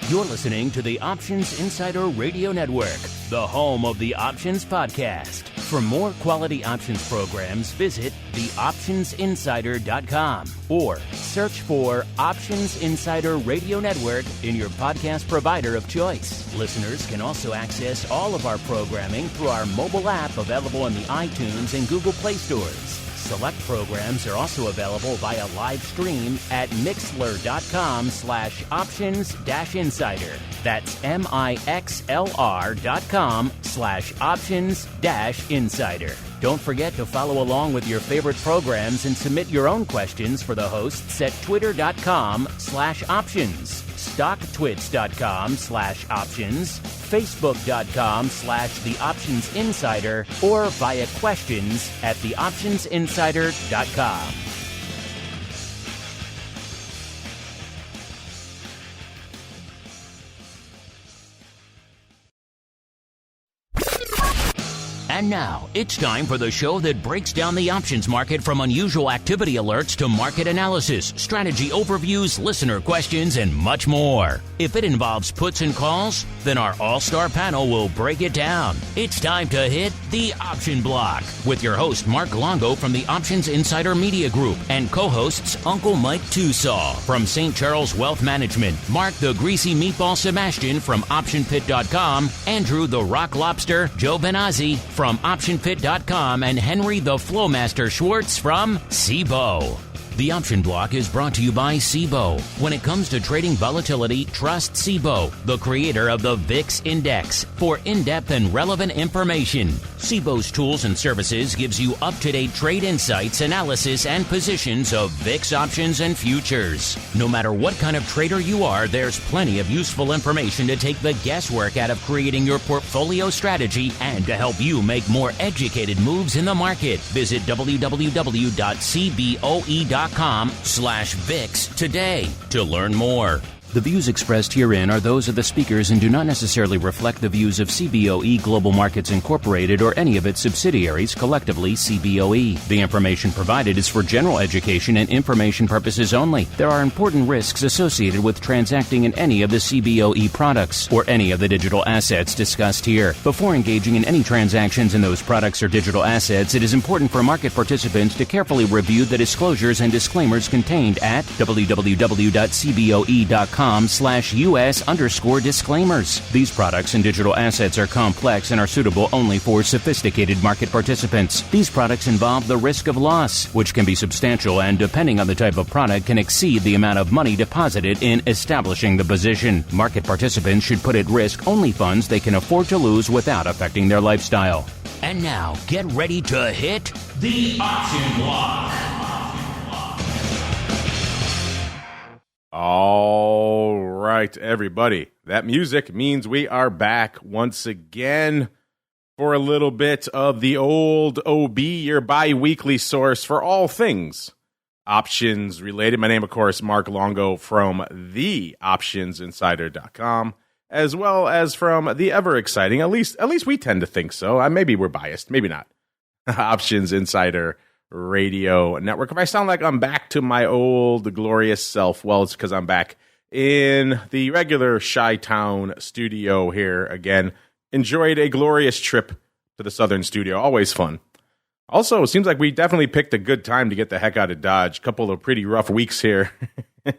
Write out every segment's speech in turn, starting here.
You're listening to the Options Insider Radio Network, the home of the Options Podcast. For more quality options programs, visit theoptionsinsider.com or search for Options Insider Radio Network in your podcast provider of choice. Listeners can also access all of our programming through our mobile app available in the iTunes and Google Play stores. Select programs are also available via live stream at mixlr.com/options-insider. That's mixlr.com/options-insider. Don't forget to follow along with your favorite programs and submit your own questions for the hosts at twitter.com/options, stocktwits.com/options, facebook.com/theoptionsinsider, or via questions at theoptionsinsider.com. And now, it's time for the show that breaks down the options market from unusual activity alerts to market analysis, strategy overviews, listener questions, and much more. If it involves puts and calls, then our all-star panel will break it down. It's time to hit the Option Block with your host, Mark Longo from the Options Insider Media Group and co-hosts Uncle Mike TOSAW from St. Charles Wealth Management, Mark the Greasy Meatball Sebastian from OptionPit.com, Andrew the Rock Lobster GIOVINAZZI from OptionPit.com, and Henry the Flowmaster Schwartz from SIBO. The Option Block is brought to you by SIBO. When it comes to trading volatility, trust SIBO, the creator of the VIX Index, for in-depth and relevant information. SIBO's tools and services gives you up-to-date trade insights, analysis, and positions of VIX options and futures. No matter what kind of trader you are, there's plenty of useful information to take the guesswork out of creating your portfolio strategy and to help you make more educated moves in the market. Visit www.cboe.com/VIX today to learn more. The views expressed herein are those of the speakers and do not necessarily reflect the views of CBOE Global Markets Incorporated or any of its subsidiaries, collectively CBOE. The information provided is for general education and information purposes only. There are important risks associated with transacting in any of the CBOE products or any of the digital assets discussed here. Before engaging in any transactions in those products or digital assets, it is important for market participants to carefully review the disclosures and disclaimers contained at www.cboe.com/US_disclaimers. These products and digital assets are complex and are suitable only for sophisticated market participants. These products involve the risk of loss, which can be substantial and, depending on the type of product, can exceed the amount of money deposited in establishing the position. Market participants should put at risk only funds they can afford to lose without affecting their lifestyle. And now, get ready to hit the Option Block. All right, everybody. That music means we are back once again for a little bit of the old OB, your bi-weekly source for all things options related. My name, of course, Mark Longo from theoptionsinsider.com, as well as from the ever-exciting, at least we tend to think so. Maybe we're biased, maybe not. Options Insider Radio Network. If I sound like I'm back to my old glorious self, well, it's because I'm back in the regular Chi-Town studio here again. Enjoyed a glorious trip to the Southern studio. Always fun. Also, it seems like we definitely picked a good time to get the heck out of Dodge. A couple of pretty rough weeks here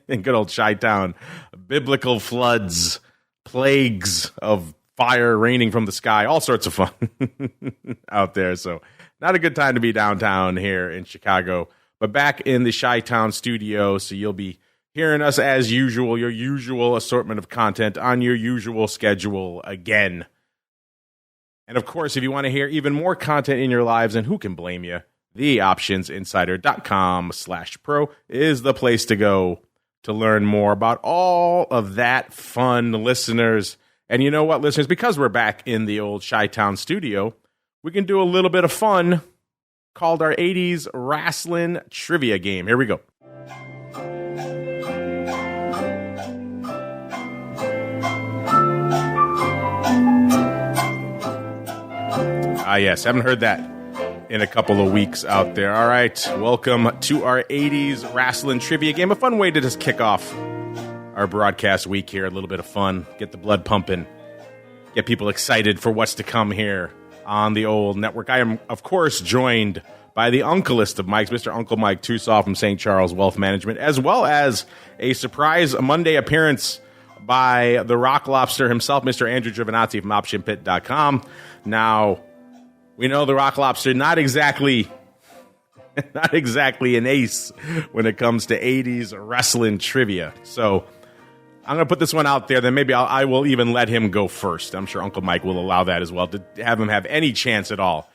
in good old Chi-Town. Biblical floods, plagues of fire raining from the sky, all sorts of fun out there. So not a good time to be downtown here in Chicago, but back in the Chi-Town studio, so you'll be hearing us as usual, your usual assortment of content on your usual schedule again. And of course, if you want to hear even more content in your lives, and who can blame you, theoptionsinsider.com/pro is the place to go to learn more about all of that fun, listeners. And you know what, listeners, because we're back in the old Chi-Town studio, we can do a little bit of fun called our 80s Wrestling Trivia Game. Here we go. Yes, haven't heard that in a couple of weeks out there. All right, welcome to our 80s Wrestling Trivia Game. A fun way to just kick off our broadcast week here. A little bit of fun, get the blood pumping, get people excited for what's to come here on the old network. I am, of course, joined by the uncleest of Mikes, Mr. Uncle Mike TOSAW from St. Charles Wealth Management, as well as a surprise Monday appearance by the Rock Lobster himself, Mr. Andrew GIOVINAZZI from OptionPit.com. Now, we know the Rock Lobster not exactly an ace when it comes to 80s wrestling trivia. So I'm going to put this one out there, then maybe I will even let him go first. I'm sure Uncle Mike will allow that as well, to have him have any chance at all.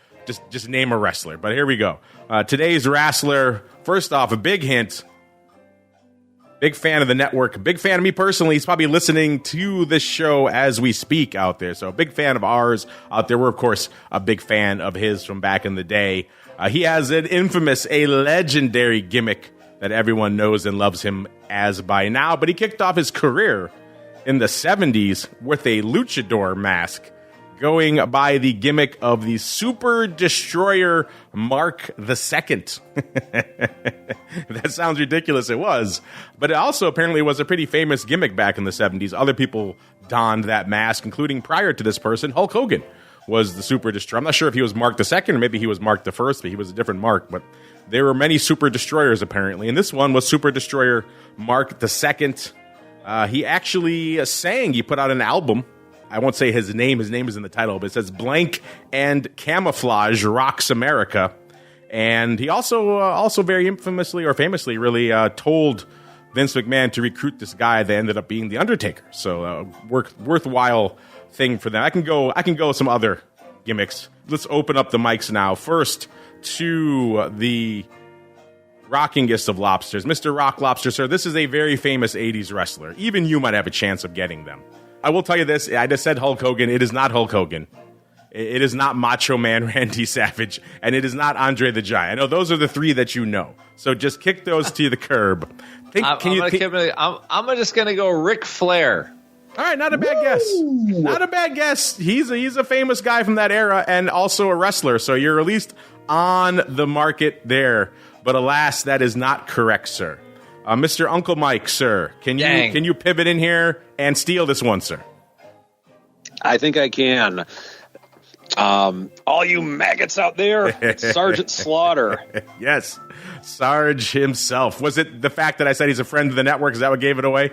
Just name a wrestler. But here we go. Today's wrestler, first off, a big hint. Big fan of the network. Big fan of me personally. He's probably listening to this show as we speak out there. So a big fan of ours out there. We're, of course, a big fan of his from back in the day. He has an infamous, a legendary gimmick that everyone knows and loves him as by now. But he kicked off his career in the 70s with a luchador mask, going by the gimmick of the Super Destroyer Mark II. That sounds ridiculous. It was. But it also apparently was a pretty famous gimmick back in the 70s. Other people donned that mask, including prior to this person, Hulk Hogan was the Super Destroyer. I'm not sure if he was Mark II or maybe he was Mark I, but he was a different Mark. But there were many Super Destroyers, apparently. And this one was Super Destroyer Mark II. He actually sang. He put out an album. I won't say his name. His name is in the title, but it says Blank and Camouflage Rocks America. And he also very infamously or famously really told Vince McMahon to recruit this guy that ended up being The Undertaker. So worthwhile thing for them. I can go some other gimmicks. Let's open up the mics now. First to the rockingest of lobsters, Mr. Rock Lobster, sir. This is a very famous 80s wrestler. Even you might have a chance of getting them. I will tell you this. I just said Hulk Hogan. It is not Hulk Hogan. It is not Macho Man Randy Savage. And it is not Andre the Giant. I know those are the three that you know. So just kick those to the curb. I'm just going to go Ric Flair. All right, not a bad guess. Not a bad guess. He's a famous guy from that era and also a wrestler. So you're at least on the market there. But alas, that is not correct, sir. Mr. Uncle Mike, sir, can you pivot in here and steal this one, sir? I think I can. All you maggots out there, it's Sergeant Slaughter. Yes, Sarge himself. Was it the fact that I said he's a friend of the network? Is that what gave it away?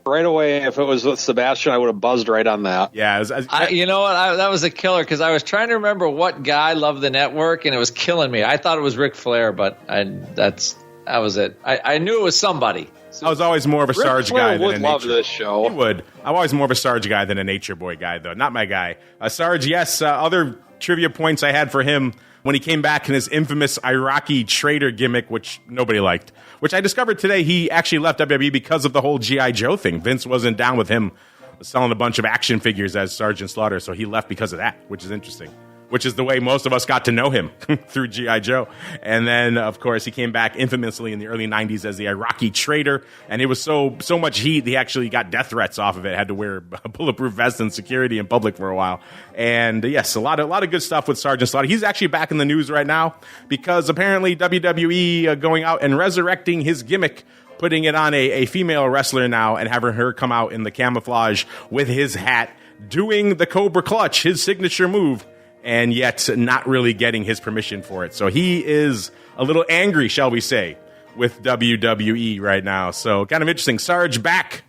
Right away, if it was with Sebastian, I would have buzzed right on that. Yeah, you know what? That was a killer because I was trying to remember what guy loved the network, and it was killing me. I thought it was Ric Flair, but that was it. I knew it was somebody. I was always more of a Sarge guy than a Nature. Love this show. He would. I'm always more of a Sarge guy than a Nature Boy guy, though. Not my guy. Sarge, yes. Other trivia points I had for him when he came back in his infamous Iraqi traitor gimmick, which nobody liked, which I discovered today he actually left WWE because of the whole G.I. Joe thing. Vince wasn't down with him selling a bunch of action figures as Sergeant Slaughter, so he left because of that, which is interesting. Which is the way most of us got to know him, through G.I. Joe. And then, of course, he came back infamously in the early 90s as the Iraqi traitor. And it was so much heat, he actually got death threats off of it. Had to wear a bulletproof vest and security in public for a while. And yes, a lot of good stuff with Sergeant Slaughter. He's actually back in the news right now because apparently WWE going out and resurrecting his gimmick, putting it on a female wrestler now and having her come out in the camouflage with his hat, doing the Cobra Clutch, his signature move, and yet not really getting his permission for it. So he is a little angry, shall we say, with WWE right now. So kind of interesting. Sarge back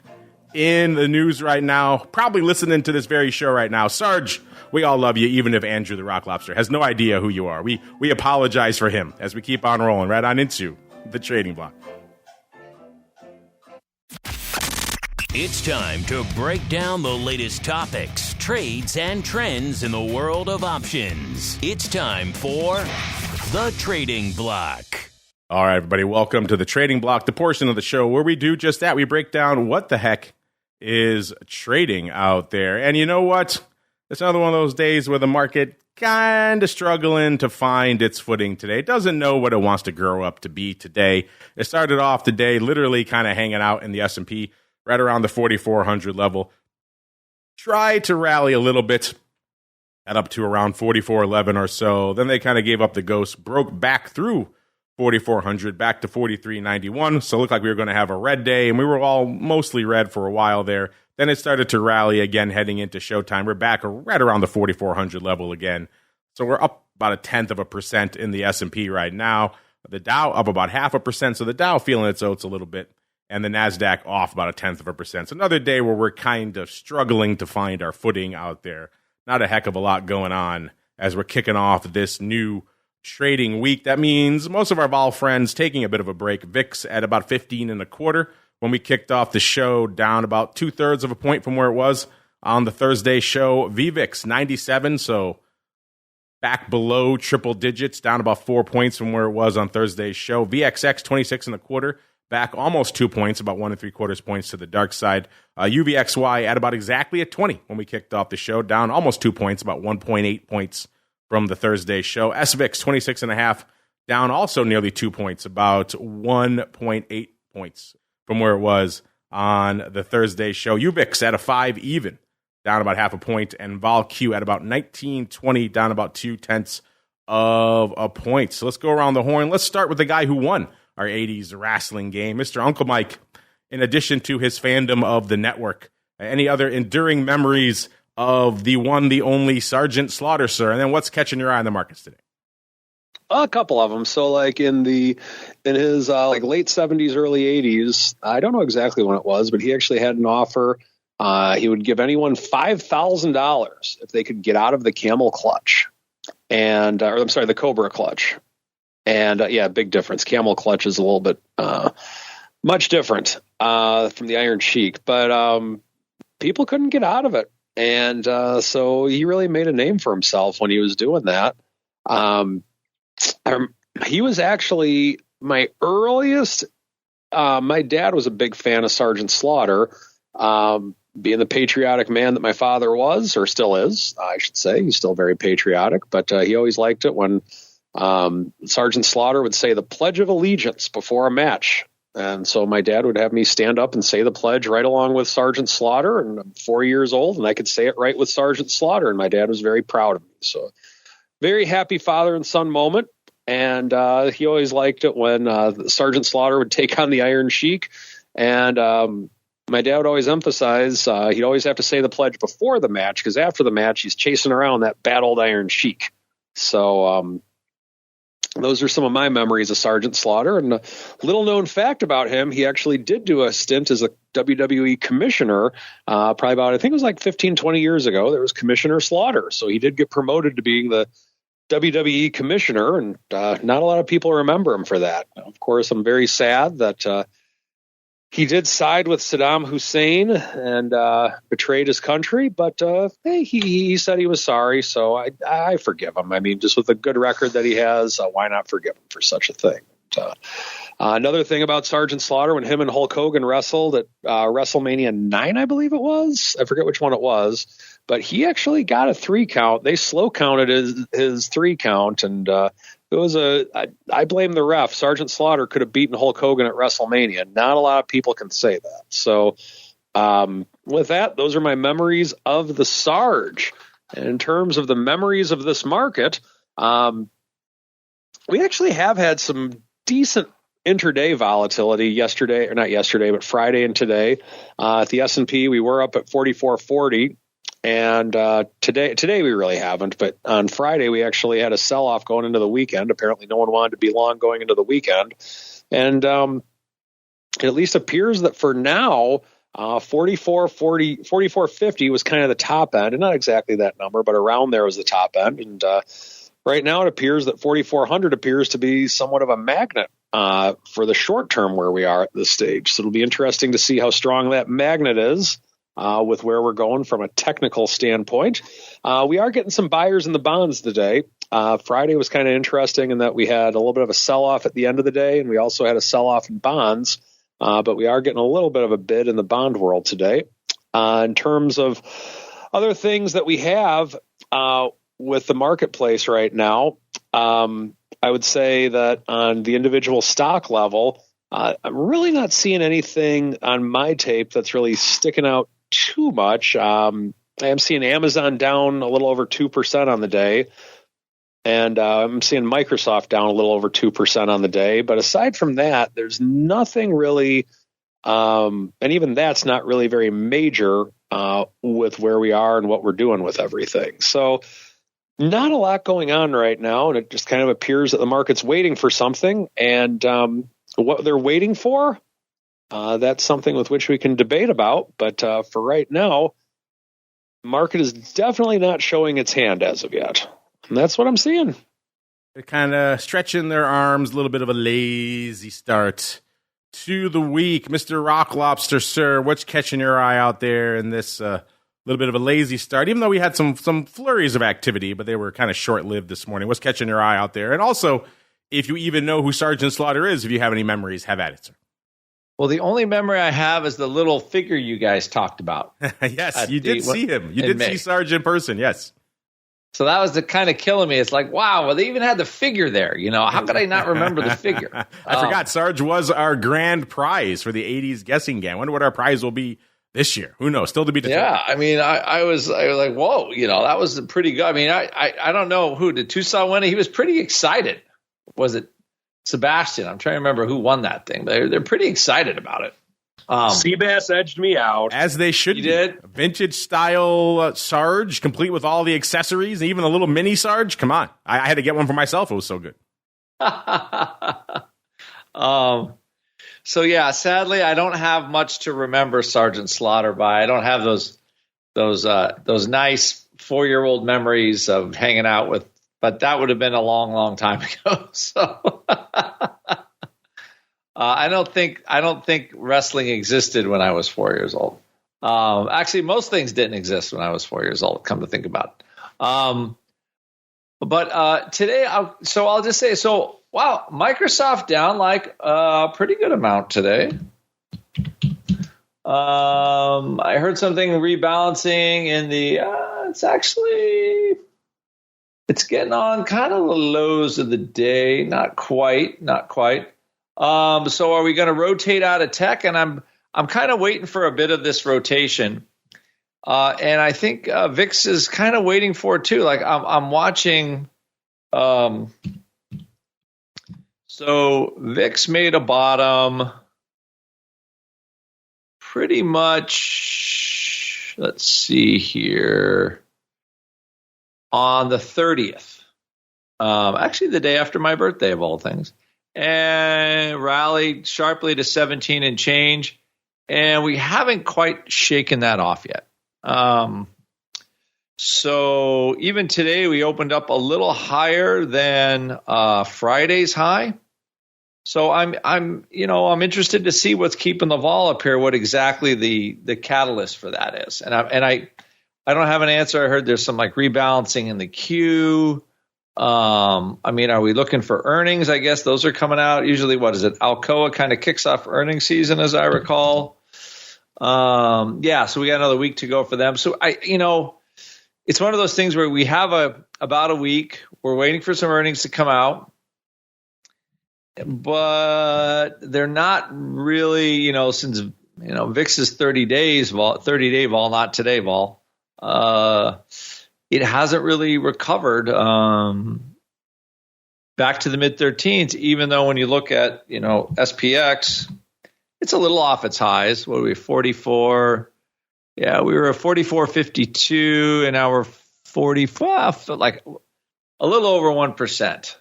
in the news right now, probably listening to this very show right now. Sarge, we all love you, even if Andrew the Rock Lobster has no idea who you are. We apologize for him as we keep on rolling right on into the trading block. It's time to break down the latest topics, trades, and trends in the world of options. It's time for the Trading Block. All right, everybody, welcome to the Trading Block, the portion of the show where we do just that. We break down what the heck is trading out there. And you know what? It's another one of those days where the market kind of struggling to find its footing today. It doesn't know what it wants to grow up to be today. It started off the day literally kind of hanging out in the S&P right around the 4,400 level. Tried to rally a little bit, got up to around 4,411 or so. Then they kind of gave up the ghost, broke back through 4,400 back to 43.91. So it looked like we were going to have a red day, and we were all mostly red for a while there. Then it started to rally again heading into showtime. We're back right around the 4,400 level again. So we're up about 0.1% in the S&P right now. The Dow up about 0.5%. So the Dow feeling its oats a little bit. And the NASDAQ off about 0.1%. So another day where we're kind of struggling to find our footing out there. Not a heck of a lot going on as we're kicking off this new trading week. That means most of our vol friends taking a bit of a break. VIX at about 15.25. When we kicked off the show, down about 2/3 of a point from where it was on the Thursday show. VVIX 97, so back below triple digits, down about 4 points from where it was on Thursday's show. VXX 26.25. Back almost 2 points, about 1 3/4 points to the dark side. UVXY at about exactly at 20 when we kicked off the show, down almost 2 points, about 1.8 points from the Thursday show. SVIX 26.5, down also nearly 2 points, about 1.8 points from where it was on the Thursday show. UVIX at a 5 even, down about 0.5 point, and VolQ at about 19.20, down about 0.2 of a point. So let's go around the horn. Let's start with the guy who won our 80s wrestling game, Mr. Uncle Mike. In addition to his fandom of the network, any other enduring memories of the one, the only Sergeant Slaughter, sir? And then what's catching your eye in the markets today? A couple of them. So like in his like late 70s, early 80s, I don't know exactly when it was, but he actually had an offer. He would give anyone $5,000 if they could get out of the camel clutch and, or I'm sorry, the Cobra clutch. And yeah, big difference. Camel clutch is a little bit much different from the Iron Sheik, but people couldn't get out of it. And so he really made a name for himself when he was doing that. He was actually my earliest. My dad was a big fan of Sergeant Slaughter, being the patriotic man that my father was, or still is, I should say. He's still very patriotic, but he always liked it when Sergeant Slaughter would say the Pledge of Allegiance before a match. And so my dad would have me stand up and say the pledge right along with Sergeant Slaughter. And I'm 4 years old and I could say it right with Sergeant Slaughter. And my dad was very proud of me. So very happy father and son moment. And he always liked it when Sergeant Slaughter would take on the Iron Sheik. And my dad would always emphasize he'd always have to say the pledge before the match, because after the match, he's chasing around that bad old Iron Sheik. So those are some of my memories of Sergeant Slaughter. And a little known fact about him, he actually did do a stint as a WWE commissioner, probably about, I think it was like 15, 20 years ago. There was Commissioner Slaughter. So he did get promoted to being the WWE commissioner, and not a lot of people remember him for that. Of course, I'm very sad that he did side with Saddam Hussein and betrayed his country, but hey, he said he was sorry, so I forgive him. I mean, just with the good record that he has, why not forgive him for such a thing? Another thing about Sergeant Slaughter, when him and Hulk Hogan wrestled at WrestleMania 9, I believe it was. I forget which one it was, but he actually got a 3 count. They slow counted his 3 count, and it was I blame the ref. Sergeant Slaughter could have beaten Hulk Hogan at WrestleMania. Not a lot of people can say that. So with that, those are my memories of the Sarge. And in terms of the memories of this market, we actually have had some decent intraday volatility yesterday, or not yesterday, but Friday and today. At the S&P, we were up at 44.40. And today we really haven't, but on Friday we actually had a sell-off going into the weekend. Apparently no one wanted to be long going into the weekend. And it at least appears that for now, 44.50 was kind of the top end, and not exactly that number, but around there was the top end. And right now it appears that 4,400 appears to be somewhat of a magnet for the short term where we are at this stage. So it'll be interesting to see how strong that magnet is. With where we're going from a technical standpoint. We are getting some buyers in the bonds today. Friday was kind of interesting in that we had a little bit of a sell-off at the end of the day, and we also had a sell-off in bonds, but we are getting a little bit of a bid in the bond world today. In terms of other things that we have with the marketplace right now, I would say that on the individual stock level, I'm really not seeing anything on my tape that's really sticking out too much. I am seeing Amazon down a little over 2% on the day. And I'm seeing Microsoft down a little over 2% on the day. But aside from that, there's nothing really, and even that's not really very major with where we are and what we're doing with everything. So not a lot going on right now. And it just kind of appears that the market's waiting for something. And what they're waiting for, that's something with which we can debate about. But for right now, the market is definitely not showing its hand as of yet. And that's what I'm seeing. They're kind of stretching their arms, a little bit of a lazy start to the week. Mr. Rock Lobster, sir, what's catching your eye out there in this little bit of a lazy start? Even though we had some flurries of activity, but they were kind of short-lived this morning. What's catching your eye out there? And also, if you even know who Sergeant Slaughter is, if you have any memories, have at it, sir. Well, the only memory I have is the little figure you guys talked about. Yes, you did see him. You did see Sarge in person, yes. So that was the kind of killing me. It's like, wow, well, they even had the figure there. How could I not remember the figure? I forgot. Sarge was our grand prize for the 80s guessing game. I wonder what our prize will be this year. Who knows? Still to be determined. Yeah, I mean, I was like, whoa, that was pretty good. I mean, I don't know who did TOSAW win. He was pretty excited. Was it Sebastian? I'm trying to remember who won that thing. They're pretty excited about it. Seabass edged me out. As they should. You be. did? Vintage style Sarge, complete with all the accessories, and even a little mini Sarge. Come on. I had to get one for myself. It was so good. So, yeah, sadly, I don't have much to remember Sergeant Slaughter by. I don't have those nice 4-year-old memories of hanging out with, but that would have been a long, long time ago. So I don't think wrestling existed when I was 4 years old. Actually, most things didn't exist when I was 4 years old, come to think about it. But today, I'll just say, wow, Microsoft down like a pretty good amount today. I heard something rebalancing in the, it's getting on kind of the lows of the day. Not quite. So are we going to rotate out of tech? And I'm kind of waiting for a bit of this rotation. And I think VIX is kind of waiting for it too. Like I'm watching. So VIX made a bottom pretty much. Let's see here. On the 30th. Actually, the day after my birthday, of all things. And rallied sharply to 17 and change. And we haven't quite shaken that off yet. So even today, we opened up a little higher than Friday's high. So I'm interested to see what's keeping the vol up here, what exactly the catalyst for that is. And I don't have an answer. I heard there's some like rebalancing in the queue. I mean, are we looking for earnings? I guess those are coming out. Usually, what is it? Alcoa kind of kicks off earnings season, as I recall. So we got another week to go for them. So it's one of those things where we have about a week. We're waiting for some earnings to come out, but they're not really, since VIX is 30 day vol, not today vol. It hasn't really recovered back to the mid-13s, even though when you look at, SPX, it's a little off its highs. What are we, 44? Yeah, we were at 44.52, and now we're 45, like a little over 1%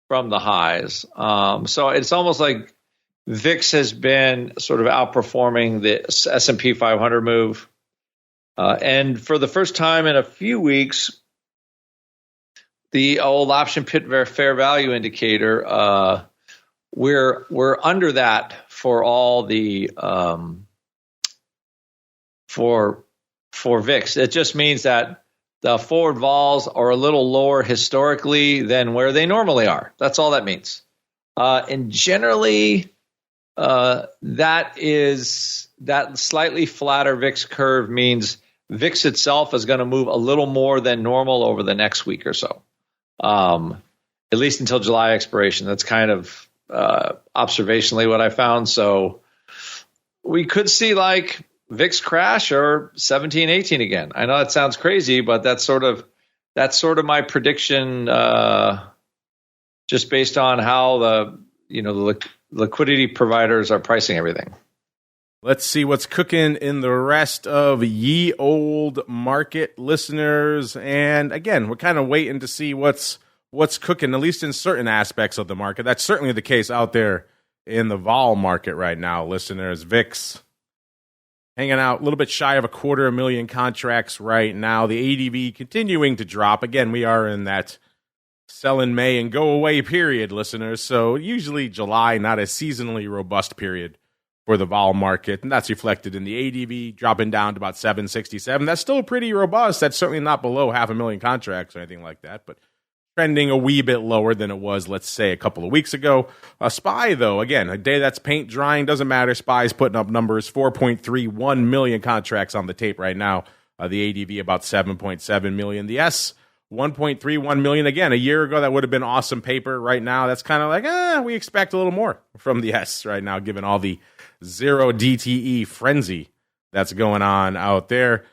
from the highs. So it's almost like VIX has been sort of outperforming the S&P 500 move. And for the first time in a few weeks, the old option pit fair value indicator, we're under that for all the for VIX. It just means that the forward vols are a little lower historically than where they normally are. That's all that means. And generally, that slightly flatter VIX curve means VIX itself is going to move a little more than normal over the next week or so, at least until July expiration. That's kind of observationally what I found. So we could see like VIX crash or 17, 18 again. I know that sounds crazy, but that's sort of that's sort of my prediction, just based on how the liquidity providers are pricing everything. Let's see what's cooking in the rest of ye old market, listeners. And again, we're kind of waiting to see what's cooking, at least in certain aspects of the market. That's certainly the case out there in the vol market right now, listeners. VIX hanging out a little bit shy of 250,000 contracts right now. The ADV continuing to drop. Again, we are in that sell in May and go away period, listeners. So usually July, not a seasonally robust period for the vol market, and that's reflected in the ADV dropping down to about 767. That's still pretty robust. That's certainly not below 500,000 contracts or anything like that, but trending a wee bit lower than it was, let's say, a couple of weeks ago. SPY, though, again, a day that's paint drying, doesn't matter. SPY's putting up numbers, 4.31 million contracts on the tape right now. The ADV about 7.7 million. The S, 1.31 million. Again, a year ago, that would have been awesome paper. Right now, that's kind of like, we expect a little more from the S right now, given all the zero DTE frenzy that's going on out there.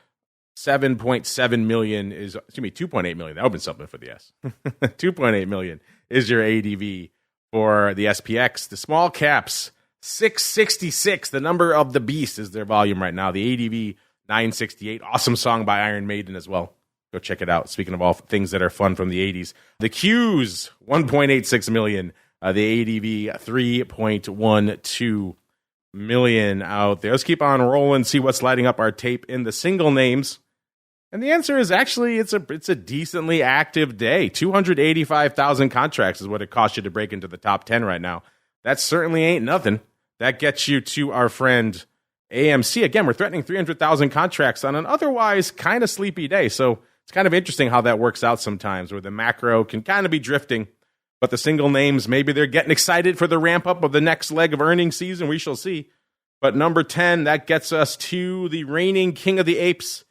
7.7 million is, 2.8 million. That would have been something for the S. 2.8 million is your ADV for the SPX. The small caps, 666. The number of the beast is their volume right now. The ADV, 968. Awesome song by Iron Maiden as well. Go check it out. Speaking of all things that are fun from the 80s. The Qs, 1.86 million. The ADV, 3.12 million out there. Let's keep on rolling, see what's lighting up our tape in the single names. And the answer is actually it's a decently active day. 285,000 contracts is what it costs you to break into the top 10 right now. That certainly ain't nothing. That gets you to our friend AMC. Again, we're threatening 300,000 contracts on an otherwise kind of sleepy day. So it's kind of interesting how that works out sometimes, where the macro can kind of be drifting, but the single names, maybe they're getting excited for the ramp up of the next leg of earnings season. We shall see. But number 10, that gets us to the reigning king of the apes,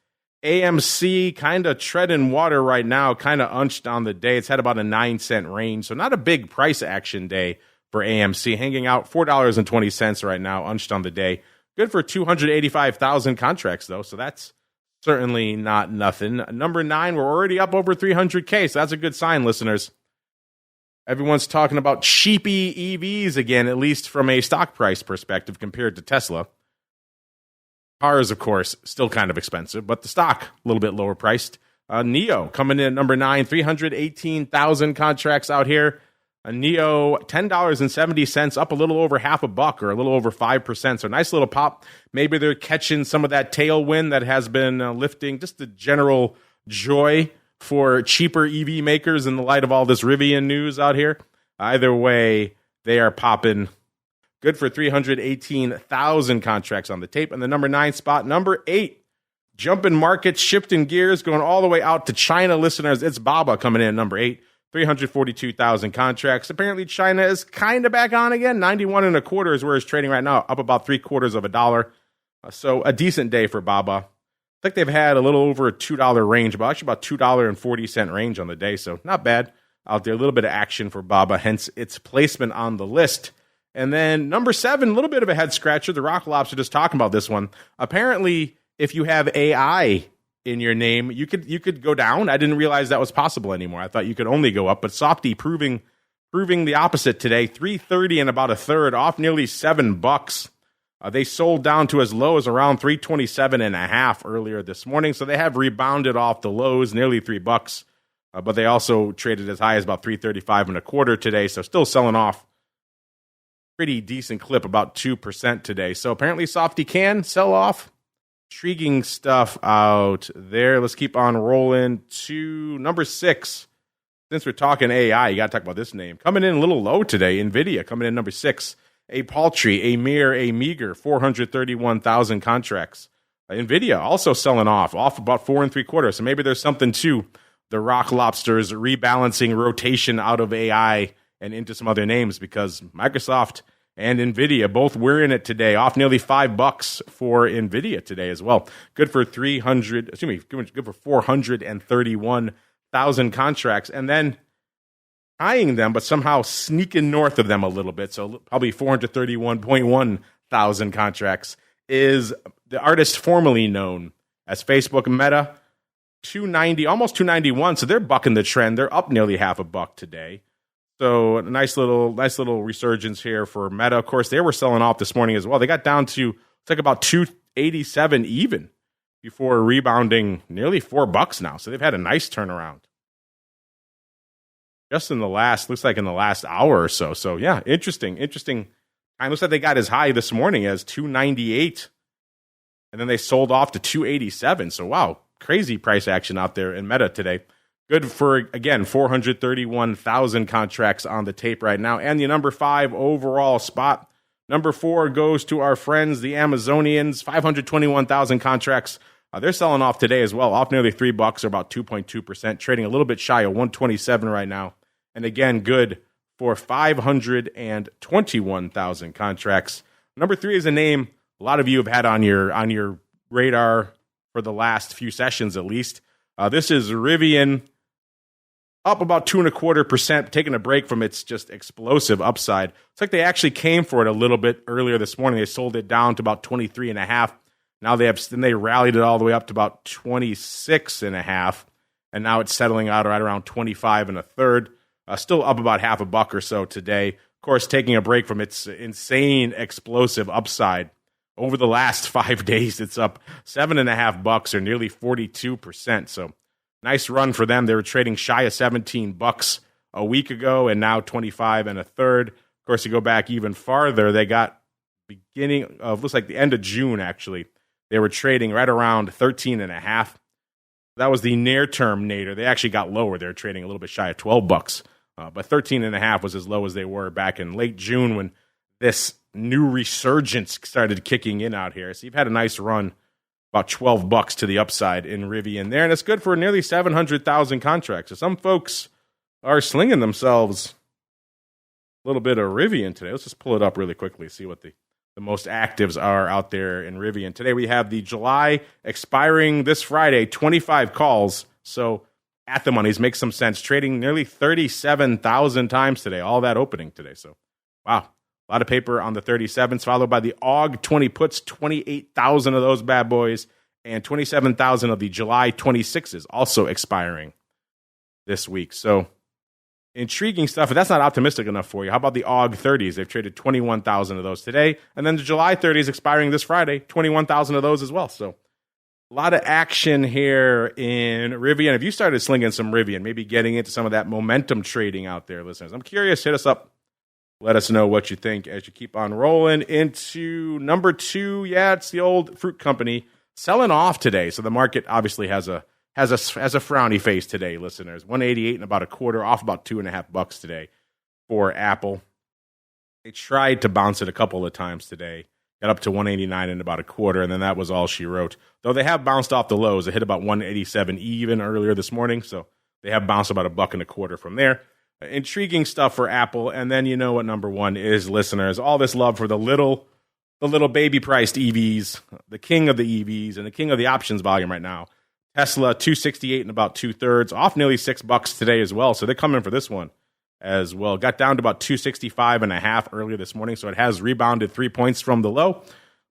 AMC, kind of treading water right now, kind of unched on the day. It's had about a 9-cent range, so not a big price action day for AMC. Hanging out $4.20 right now, unched on the day. Good for 285,000 contracts, though, so that's certainly not nothing. Number 9, we're already up over 300K, so that's a good sign, listeners. Everyone's talking about cheapy EVs again, at least from a stock price perspective compared to Tesla. Cars, of course, still kind of expensive, but the stock a little bit lower priced. NIO coming in at number 9, 318,000 contracts out here. NIO, $10.70, up a little over $0.50 or a little over 5%. So nice little pop. Maybe they're catching some of that tailwind that has been lifting just the general joy for cheaper EV makers in the light of all this RIVN news out here. Either way, they are popping. Good for 318,000 contracts on the tape. And the number 9 spot, number 8, jumping markets, shifting gears, going all the way out to China, listeners. It's BABA coming in at number 8, 342,000 contracts. Apparently, China is kind of back on again. 91.25 is where it's trading right now, up about $0.75. So a decent day for BABA. I think they've had a little over a $2 range, but actually about $2.40 range on the day. So not bad out there. A little bit of action for BABA, hence its placement on the list. And then number 7, a little bit of a head scratcher. The Rock Lobster just talking about this one. Apparently, if you have AI in your name, you could go down. I didn't realize that was possible anymore. I thought you could only go up. But Softy proving the opposite today. $3.30 and about a third, off nearly $7. They sold down to as low as around $3.27.5 earlier this morning. So they have rebounded off the lows, nearly $3. But they also traded as high as about $3.35.25 today. So still selling off. Pretty decent clip, about 2% today. So apparently Softy can sell off. Intriguing stuff out there. Let's keep on rolling to number 6. Since we're talking AI, you got to talk about this name. Coming in a little low today, NVIDIA coming in number 6. A paltry, a meager 431,000 contracts. NVIDIA also selling off about 4.75. So maybe there's something to the Rock Lobster's rebalancing rotation out of AI and into some other names, because Microsoft and NVIDIA both were in it today, off nearly $5 for NVIDIA today as well. Good for 431,000 contracts, and then tying them, but somehow sneaking north of them a little bit. So probably 431.1 thousand contracts is the artist formerly known as Facebook Meta. 290, almost 291. So they're bucking the trend. They're up nearly half a buck today. So a nice little resurgence here for Meta. Of course, they were selling off this morning as well. They got down to it's like about 287 even before rebounding nearly $4 now. So they've had a nice turnaround. Just in the last hour or so. So yeah, interesting. Time looks like they got as high this morning as 298. And then they sold off to 287. So wow, crazy price action out there in Meta today. Good for, again, 431,000 contracts on the tape right now. And the number 5 overall spot. Number 4 goes to our friends, the Amazonians, 521,000 contracts. They're selling off today as well, off nearly $3 or about 2.2%, trading a little bit shy of 127 right now. And again, good for 521,000 contracts. Number 3 is a name a lot of you have had on your radar for the last few sessions at least. This is RIVN, up about 2.25%, taking a break from its just explosive upside. It's like they actually came for it a little bit earlier this morning. They sold it down to about 23.5. Now they rallied it all the way up to about 26.5, and now it's settling out right around 25 1/3. Still up about half a buck or so today. Of course, taking a break from its insane explosive upside. Over the last 5 days, it's up $7.50 or nearly 42%. So nice run for them. They were trading shy of $17 a week ago, and now 25 1/3. Of course, you go back even farther. They got beginning of looks like the end of June actually. They were trading right around 13.5. That was the near-term nadir. They actually got lower. They were trading a little bit shy of $12, but 13.5 was as low as they were back in late June when this new resurgence started kicking in out here. So you've had a nice run, about $12 to the upside in RIVN there, and it's good for nearly 700,000 contracts. So some folks are slinging themselves a little bit of RIVN today. Let's just pull it up really quickly, see what the most actives are out there in RIVN. Today we have the July expiring this Friday, 25 calls. So at the monies, makes some sense. Trading nearly 37,000 times today, all that opening today. So wow. A lot of paper on the 37s, followed by the AUG 20 puts, 28,000 of those bad boys, and 27,000 of the July 26s also expiring this week. So intriguing stuff, but that's not optimistic enough for you. How about the AUG 30s? They've traded 21,000 of those today. And then the July 30s expiring this Friday, 21,000 of those as well. So a lot of action here in RIVN. If you started slinging some RIVN, maybe getting into some of that momentum trading out there, listeners, I'm curious. Hit us up. Let us know what you think as you keep on rolling into number 2. Yeah, it's the old fruit company selling off today. So the market obviously has a frowny face today, listeners. 188 and about a quarter, off about $2.50 today for Apple. They tried to bounce it a couple of times today. Got up to 189 and about a quarter, and then that was all she wrote. Though they have bounced off the lows. They hit about 187 even earlier this morning, so they have bounced about $1.25 from there. Intriguing stuff for Apple, and then you know what number 1 is, listeners. All this love for the little baby-priced EVs, the king of the EVs, and the king of the options volume right now. Tesla, 268 and about 2/3, off nearly $6 today as well, so they're coming for this one as well. Got down to about 265.5 earlier this morning, so it has rebounded 3 points from the low,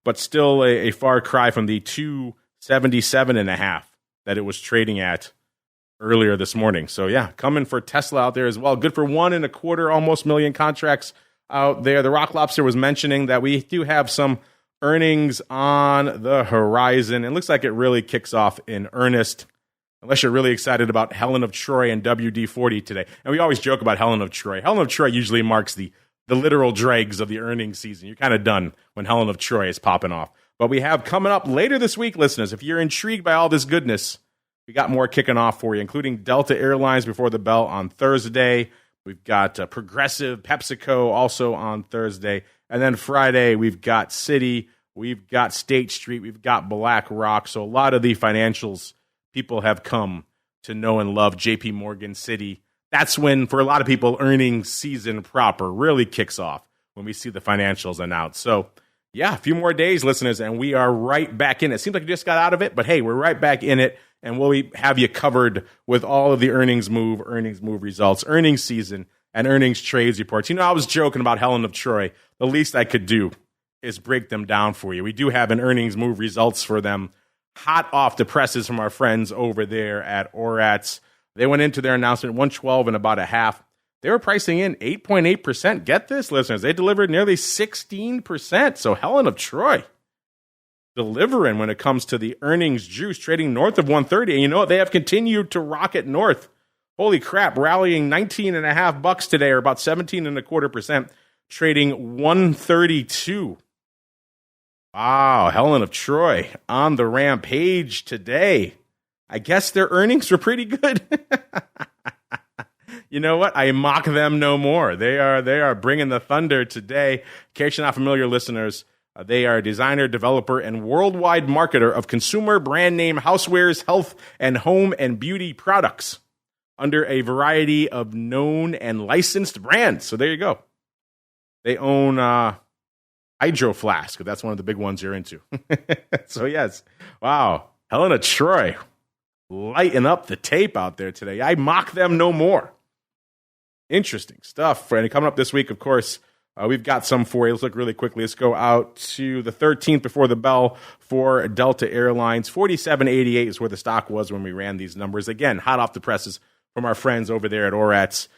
but still a far cry from the 277.5 that it was trading at earlier this morning. So yeah, coming for Tesla out there as well. Good for 1.25 almost million contracts out there. The Rock Lobster was mentioning that we do have some earnings on the horizon. It looks like it really kicks off in earnest, unless you're really excited about Helen of Troy and WD-40 today. And we always joke about Helen of Troy. Helen of Troy usually marks the literal dregs of the earnings season. You're kind of done when Helen of Troy is popping off. But we have coming up later this week, listeners, if you're intrigued by all this goodness, we got more kicking off for you, including Delta Airlines before the bell on Thursday. We've got Progressive, PepsiCo also on Thursday. And then Friday, we've got Citi, we've got State Street, we've got BlackRock. So a lot of the financials people have come to know and love. JP Morgan, Citi. That's when, for a lot of people, earnings season proper really kicks off when we see the financials announced. So yeah, a few more days, listeners, and we are right back in it. Seems like you just got out of it, but hey, we're right back in it. And we'll have you covered with all of the earnings move results, earnings season, and earnings trades reports. You know, I was joking about Helen of Troy. The least I could do is break them down for you. We do have an earnings move results for them hot off the presses from our friends over there at ORATS. They went into their announcement 112 and about a half. They were pricing in 8.8%. Get this, listeners. They delivered nearly 16%. So Helen of Troy delivering when it comes to the earnings juice, trading north of 130. And you know what? They have continued to rocket north. Holy crap, rallying 19.5 bucks today, or about 17.25%, trading 132. Wow, Helen of Troy on the rampage today. I guess their earnings were pretty good. You know what? I mock them no more. They are bringing the thunder today. In case you're not familiar, listeners, they are a designer, developer, and worldwide marketer of consumer brand name housewares, health, and home and beauty products under a variety of known and licensed brands. So there you go. They own Hydro Flask. That's one of the big ones you're into. So yes. Wow. Helen of Troy lighting up the tape out there today. I mock them no more. Interesting stuff. And coming up this week, of course, we've got some for you. Let's look really quickly. Let's go out to the 13th before the bell for Delta Airlines. 47.88 is where the stock was when we ran these numbers. Again, hot off the presses from our friends over there at ORATS.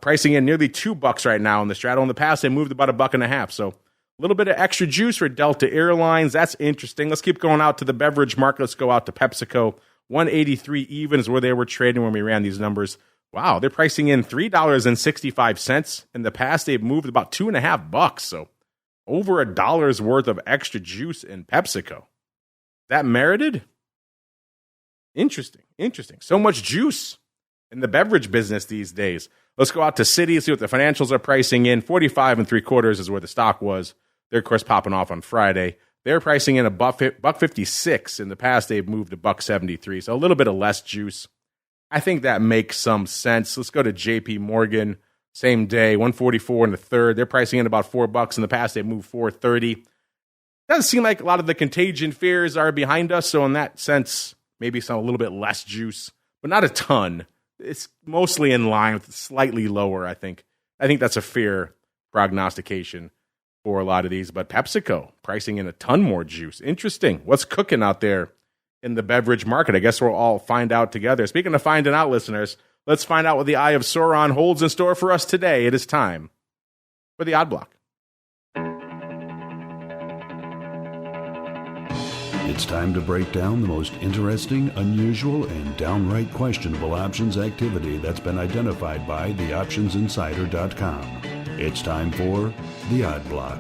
Pricing in nearly $2 right now in the straddle. In the past, they moved about $1.50. So a little bit of extra juice for Delta Airlines. That's interesting. Let's keep going out to the beverage market. Let's go out to PepsiCo. 183 even is where they were trading when we ran these numbers. Wow, they're pricing in $3.65. In the past, they've moved about $2.50. So over $1 worth of extra juice in PepsiCo. That merited? Interesting. So much juice in the beverage business these days. Let's go out to Citi, see what the financials are pricing in. 45.75 is where the stock was. They're, of course, popping off on Friday. They're pricing in $1.56. In the past, they've moved to $1.73. So a little bit of less juice. I think that makes some sense. Let's go to JP Morgan. Same day, 144 in the third. They're pricing in about $4. In the past, they've moved $4.30. Doesn't seem like a lot of the contagion fears are behind us. So in that sense, maybe a little bit less juice, but not a ton. It's mostly in line with slightly lower, I think. I think that's a fair prognostication for a lot of these. But PepsiCo pricing in a ton more juice. Interesting. What's cooking out there in the beverage market? I guess we'll all find out together. Speaking of finding out, listeners, let's find out what the Eye of Sauron holds in store for us today. It is time for the Odd Block. It's time to break down the most interesting, unusual, and downright questionable options activity that's been identified by theoptionsinsider.com. It's time for the Odd Block.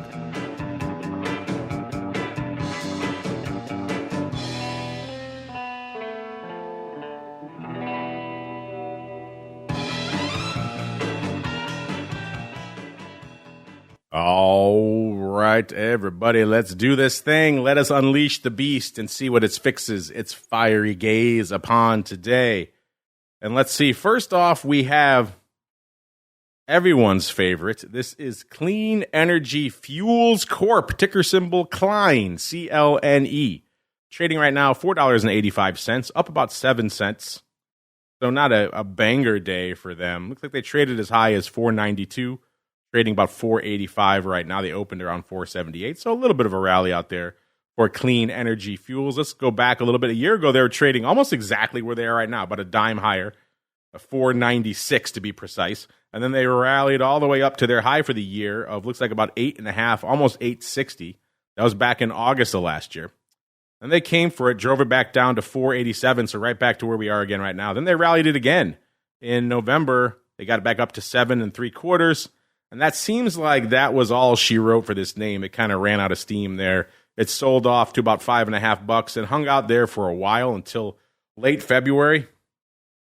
All right, everybody, let's do this thing. Let us unleash the beast and see what it fixes its fiery gaze upon today. And let's see, first off, we have everyone's favorite. This is Clean Energy Fuels Corp, ticker symbol CLNE, CLNE. Trading right now $4.85, up about 7 cents. So not a banger day for them. Looks like they traded as high as $4.92. Trading about $4.85 right now. They opened around $4.78, so a little bit of a rally out there for Clean Energy Fuels. Let's go back a little bit. A year ago, they were trading almost exactly where they are right now, about a dime higher, $4.96 to be precise. And then they rallied all the way up to their high for the year of looks like about 8.5, almost $8.60. That was back in August of last year. And they came for it, drove it back down to $4.87, so right back to where we are again right now. Then they rallied it again in November. They got it back up to 7.75. And that seems like that was all she wrote for this name. It kind of ran out of steam there. It sold off to about $5.50 and hung out there for a while until late February.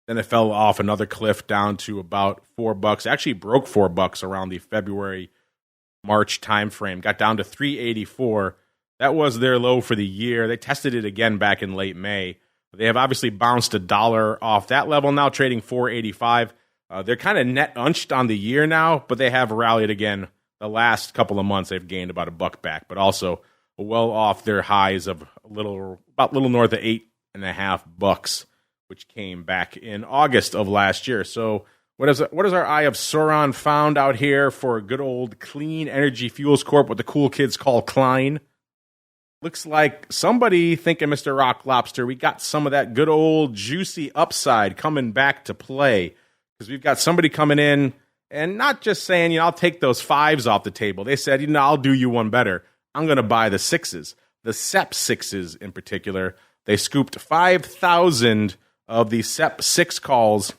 Then it fell off another cliff down to about $4. Actually broke $4 around the February-March timeframe. Got down to $3.84. That was their low for the year. They tested it again back in late May. They have obviously bounced $1 off that level now, trading $4.85. They're kind of net unched on the year now, but they have rallied again. The last couple of months, they've gained about $1 back, but also well off their highs of a little north of $8.50, which came back in August of last year. So what is our Eye of Sauron found out here for good old Clean Energy Fuels Corp, what the cool kids call CLNE? looks like somebody thinking, Mr. Rock Lobster, we got some of that good old juicy upside coming back to play, because we've got somebody coming in and not just saying, I'll take those 5s off the table. They said, I'll do you one better. I'm going to buy the 6s, the SEP 6s in particular. They scooped 5,000 of the SEP 6 calls.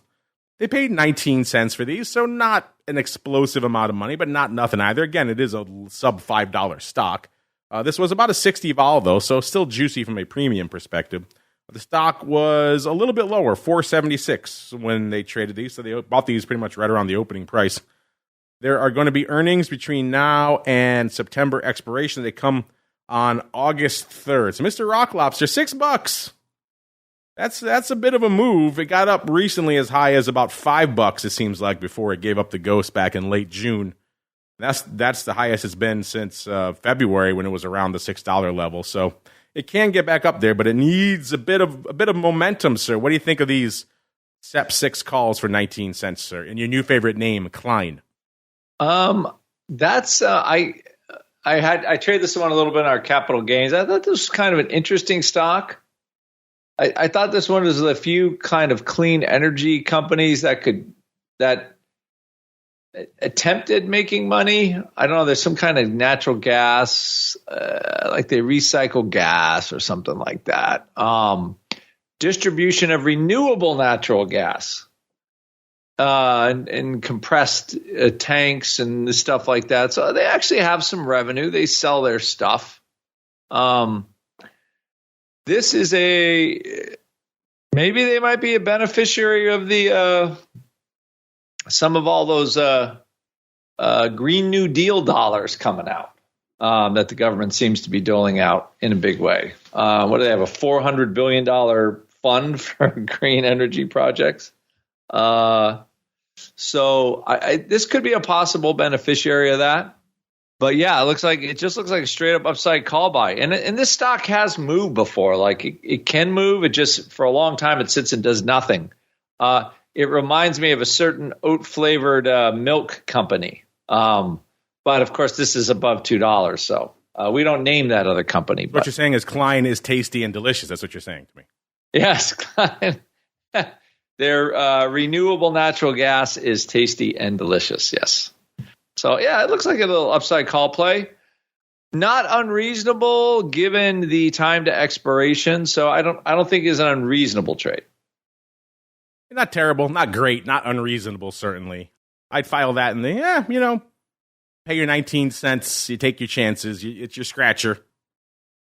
They paid 19 cents for these, so not an explosive amount of money, but not nothing either. Again, it is a sub $5 stock. This was about a 60 vol, though, so still juicy from a premium perspective. The stock was a little bit lower, $4.76 when they traded these, so they bought these pretty much right around the opening price. There are going to be earnings between now and September expiration. They come on August 3rd. So, Mr. Rock Lobster, $6. That's a bit of a move. It got up recently as high as about $5, it seems like, before it gave up the ghost back in late June. That's the highest it's been since February, when it was around the $6 level. So it can get back up there, but it needs a bit of momentum, sir. What do you think of these SEP 6 calls for 19 cents, sir? And your new favorite name, CLNE. That's I traded this one a little bit in our capital gains. I thought this was kind of an interesting stock. I thought this one was a few kind of clean energy companies that attempted making money. I don't know. There's some kind of natural gas, like they recycle gas or something like that. Distribution of renewable natural gas, and compressed tanks and stuff like that. So they actually have some revenue. They sell their stuff. This is maybe they might be a beneficiary of the some of all those Green New Deal dollars coming out that the government seems to be doling out in a big way. What do they have? A $400 billion fund for green energy projects. So this could be a possible beneficiary of that. But yeah, it just looks like a straight up upside call buy. And this stock has moved before. Like it can move. It just, for a long time, it sits and does nothing. It reminds me of a certain oat flavored milk company. But of course, this is above $2. So we don't name that other company. What you're saying is CLNE is tasty and delicious. That's what you're saying to me. Yes. Their renewable natural gas is tasty and delicious. Yes. So, yeah, it looks like a little upside call play. Not unreasonable given the time to expiration. So I don't think it's an unreasonable trade. Not terrible, not great, not unreasonable, certainly. I'd file that in pay your 19 cents, you take your chances, it's your scratcher.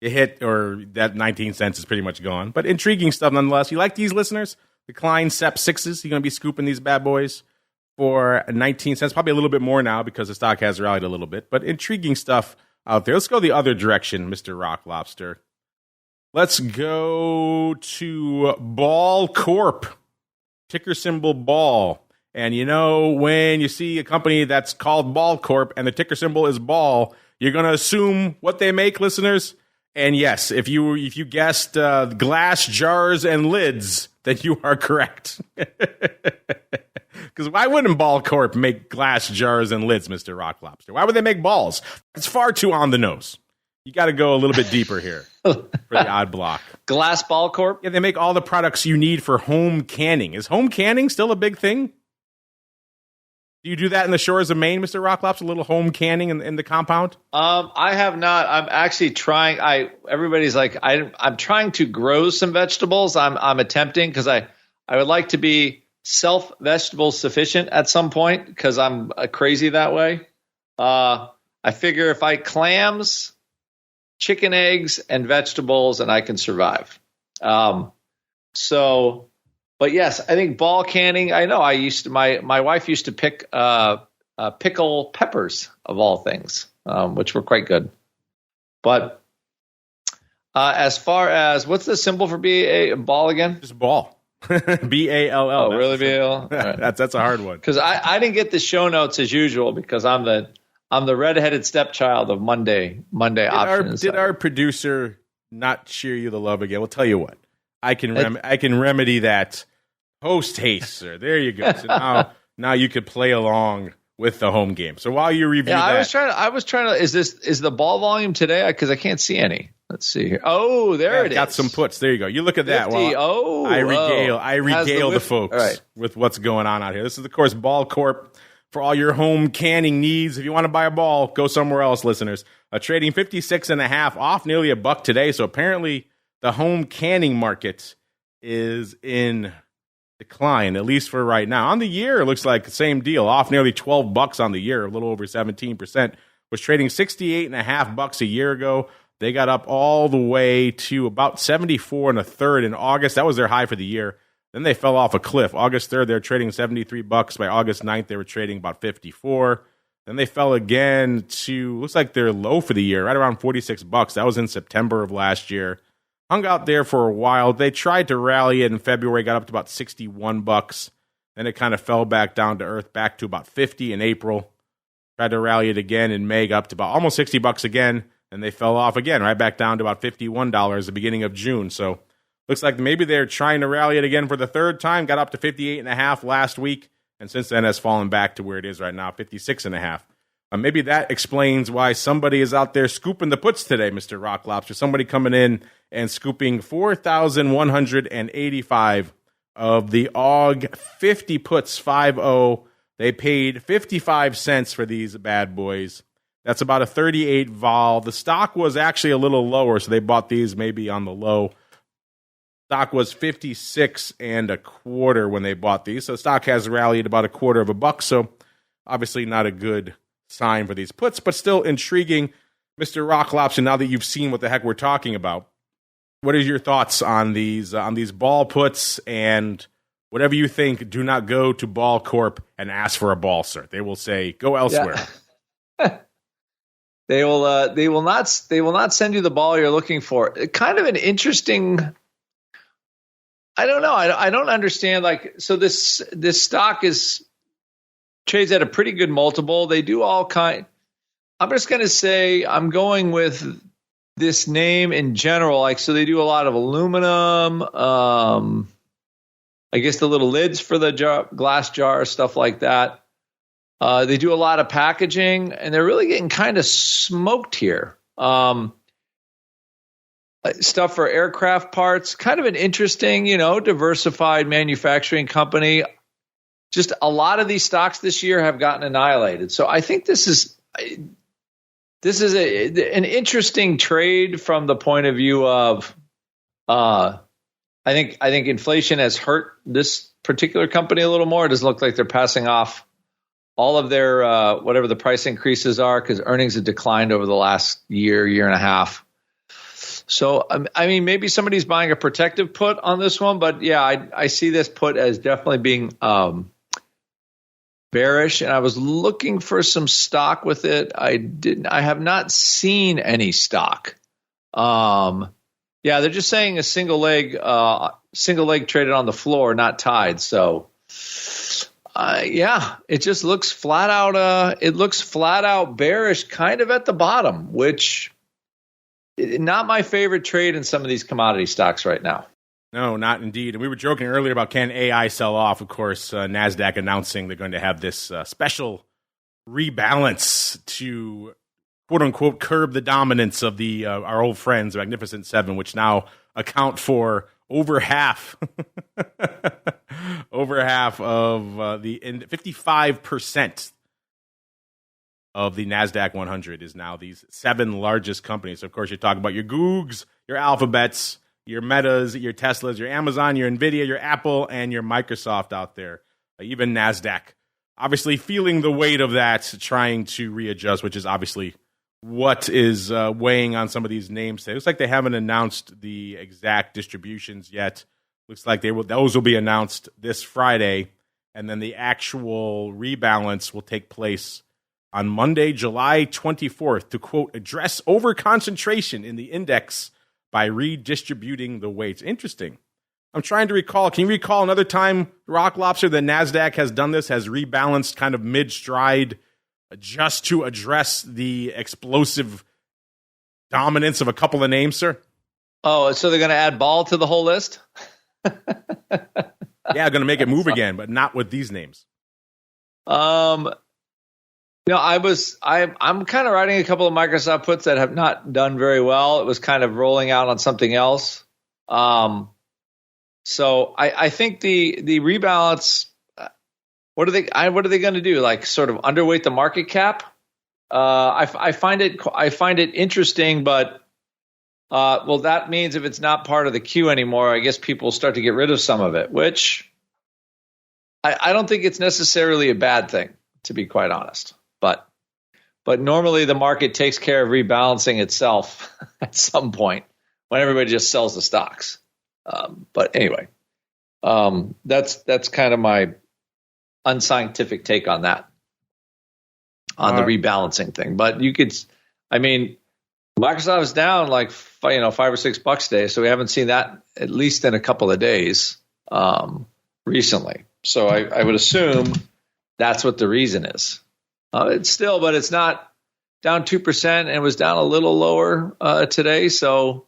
You hit, or that 19 cents is pretty much gone. But intriguing stuff nonetheless. You like these, listeners? The CLNE SEP 6s, you're going to be scooping these bad boys for 19 cents, probably a little bit more now because the stock has rallied a little bit, but intriguing stuff out there. Let's go the other direction, Mr. Rock Lobster. Let's go to Ball Corp, ticker symbol Ball. And when you see a company that's called Ball Corp and the ticker symbol is Ball, you're going to assume what they make, listeners. And yes, if you guessed glass jars and lids, then you are correct. Because why wouldn't Ball Corp make glass jars and lids, Mr. Rock Lobster? Why would they make balls? It's far too on the nose. You got to go a little bit deeper here for the odd block. Glass Ball Corp? Yeah, they make all the products you need for home canning. Is home canning still a big thing? Do you do that in the shores of Maine, Mr. Rock Lobster? A little home canning in the compound? I have not. I'm actually trying. Everybody's like, I'm trying to grow some vegetables. I'm attempting because I would like to be self-vegetable sufficient at some point because I'm crazy that way. I figure if I clams, chicken eggs, and vegetables, and I can survive. But yes, I think ball canning. I know my wife used to pick pickle peppers of all things, which were quite good. But as far as what's the symbol for ball again? Just ball. BALL. Oh, really? BAL? Right. That's a hard one. Because I didn't get the show notes as usual because I'm the redheaded stepchild of Monday options. Did our producer not cheer you the love again? We'll tell you what. I can remedy that post haste, sir. There you go. So now you could play along with the home game. So while you review that, I was trying to. Is the ball volume today? Because I can't see any. Let's see here. Oh, there it is. Got some puts. There you go. You look at that. 50. I regale the folks with what's going on out here. This is, of course, Ball Corp for all your home canning needs. If you want to buy a ball, go somewhere else, listeners. Trading 56.5 off nearly $1 today. So apparently the home canning market is in decline, at least for right now. On the year, it looks like the same deal. Off nearly $12 on the year, a little over 17%. Was trading $68.5 a year ago. They got up all the way to about 74 1/3 in August. That was their high for the year. Then they fell off a cliff. August 3rd, they're trading $73. By August 9th, they were trading about 54. Then they fell again to, looks like their low for the year, right around $46. That was in September of last year. Hung out there for a while. They tried to rally it in February, got up to about $61. Then it kind of fell back down to earth, back to about 50 in April. Tried to rally it again in May, got up to about almost $60 again. And they fell off again, right back down to about $51 the beginning of June. So looks like maybe they're trying to rally it again for the third time. Got up to 58.5 last week, and since then has fallen back to where it is right now, 56.5. Maybe that explains why somebody is out there scooping the puts today, Mr. Rock Lobster. Somebody coming in and scooping 4,185 of the AUG 50 puts, 5-0. They paid 55 cents for these bad boys. That's about a 38 vol. The stock was actually a little lower, so they bought these maybe on the low. Stock was 56 1/4 when they bought these. So the stock has rallied about $0.25. So obviously not a good sign for these puts, but still intriguing. Mr. Rock Lobster, now that you've seen what the heck we're talking about, what are your thoughts on these ball puts? And whatever you think, do not go to Ball Corp and ask for a ball, sir. They will say, go elsewhere. Yeah. They will not send you the ball you're looking for. Kind of an interesting. I don't know. I don't understand. So this stock trades at a pretty good multiple. They do all kind. I'm just going to say I'm going with this name in general. So they do a lot of aluminum. I guess the little lids for the glass jars, stuff like that. They do a lot of packaging, and they're really getting kind of smoked here. Stuff for aircraft parts, kind of an interesting, diversified manufacturing company. Just a lot of these stocks this year have gotten annihilated. So I think this is an interesting trade from the point of view of, I think inflation has hurt this particular company a little more. It doesn't look like they're passing off all of their whatever the price increases are, because earnings have declined over the last year and a half. So, I mean, maybe somebody's buying a protective put on this one, but yeah, I see this put as definitely being bearish. And I was looking for some stock with it. I have not seen any stock. Yeah, they're just saying a single leg traded on the floor, not tied. So. Yeah, it just looks flat out. It looks flat out bearish, kind of at the bottom, which not my favorite trade in some of these commodity stocks right now. No, not indeed. And we were joking earlier about can AI sell off. Of course, NASDAQ announcing they're going to have this special rebalance to quote unquote curb the dominance of our old friends, the Magnificent Seven, which now account for over half of the 55% of the NASDAQ 100 is now these 7 largest companies. So of course, you're talking about your Googs, your Alphabets, your Metas, your Teslas, your Amazon, your Nvidia, your Apple, and your Microsoft out there. Even NASDAQ obviously feeling the weight of that, trying to readjust, which is obviously what is weighing on some of these names today. Looks like they haven't announced the exact distributions yet. Looks like those will be announced this Friday, and then the actual rebalance will take place on Monday, July 24th, to, quote, address over-concentration in the index by redistributing the weights. Interesting. I'm trying to recall. Can you recall another time, Rock Lobster, that NASDAQ has done this, has rebalanced kind of mid-stride just to address the explosive dominance of a couple of names, sir? Oh, so they're going to add Ball to the whole list? Yeah, going to make it move again, but not with these names. I'm kind of writing a couple of Microsoft puts that have not done very well. It was kind of rolling out on something else. So I think the rebalance. What are they going to do? Like sort of underweight the market cap? I find it interesting, but well, that means if it's not part of the queue anymore, I guess people will start to get rid of some of it, which I don't think it's necessarily a bad thing, to be quite honest. But normally the market takes care of rebalancing itself at some point when everybody just sells the stocks. But anyway, that's kind of my unscientific take on that, on the rebalancing thing. But Microsoft is down like $5 or $6 today, so we haven't seen that at least in a couple of days recently. So I would assume that's what the reason is. But it's not down 2%, and it was down a little lower today. So